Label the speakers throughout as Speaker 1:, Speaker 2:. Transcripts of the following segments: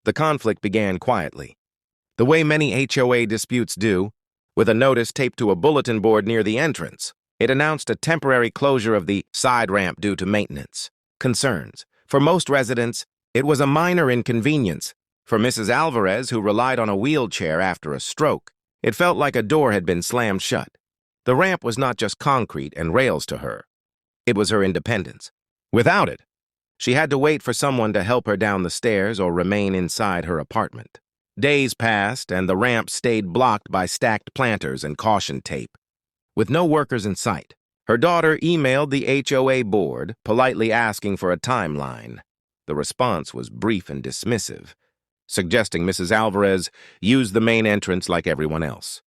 Speaker 1: The conflict began quietly, the way many HOA disputes do, with a notice taped to a bulletin board near the entrance. It announced a temporary closure of the side ramp due to maintenance concerns. For most residents, it was a minor inconvenience. For Mrs. Alvarez, who relied on a wheelchair after a stroke, it felt like a door had been slammed shut. The ramp was not just concrete and rails to her. It was her independence. Without it, she had to wait for someone to help her down the stairs or remain inside her apartment. Days passed, and the ramp stayed blocked by stacked planters and caution tape. With no workers in sight, her daughter emailed the HOA board, politely asking for a timeline. The response was brief and dismissive, suggesting Mrs. Alvarez use the main entrance like everyone else.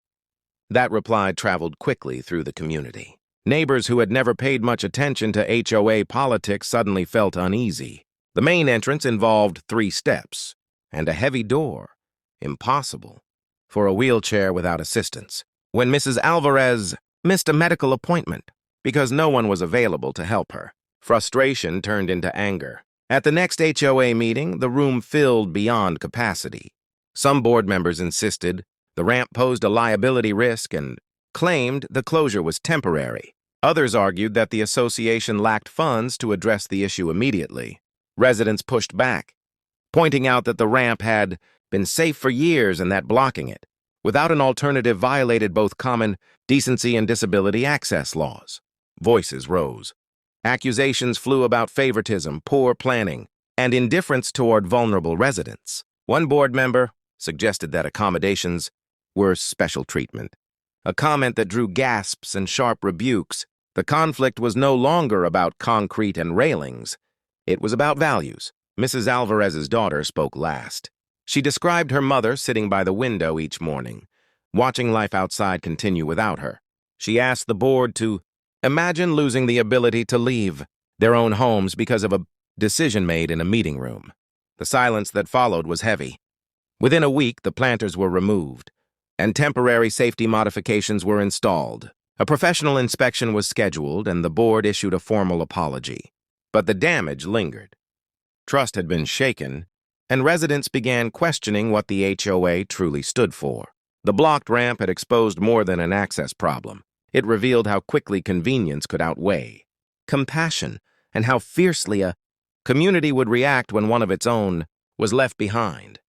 Speaker 1: That reply traveled quickly through the community. Neighbors who had never paid much attention to HOA politics suddenly felt uneasy. The main entrance involved 3 steps and a heavy door. Impossible for a wheelchair without assistance. When Mrs. Alvarez missed a medical appointment because no one was available to help her, frustration turned into anger. At the next HOA meeting, the room filled beyond capacity. Some board members insisted the ramp posed a liability risk and claimed the closure was temporary. Others argued that the association lacked funds to address the issue immediately. Residents pushed back, pointing out that the ramp had been safe for years and that blocking it without an alternative violated both common decency and disability access laws. Voices rose. Accusations flew about favoritism, poor planning, and indifference toward vulnerable residents. One board member suggested that accommodations were special treatment, a comment that drew gasps and sharp rebukes. The conflict was no longer about concrete and railings. It was about values. Mrs. Alvarez's daughter spoke last. She described her mother sitting by the window each morning, watching life outside continue without her. She asked the board to imagine losing the ability to leave their own homes because of a decision made in a meeting room. The silence that followed was heavy. Within a week, the planters were removed, and temporary safety modifications were installed. A professional inspection was scheduled, and the board issued a formal apology. But the damage lingered. Trust had been shaken, and residents began questioning what the HOA truly stood for. The blocked ramp had exposed more than an access problem. It revealed how quickly convenience could outweigh compassion, and how fiercely a community would react when one of its own was left behind.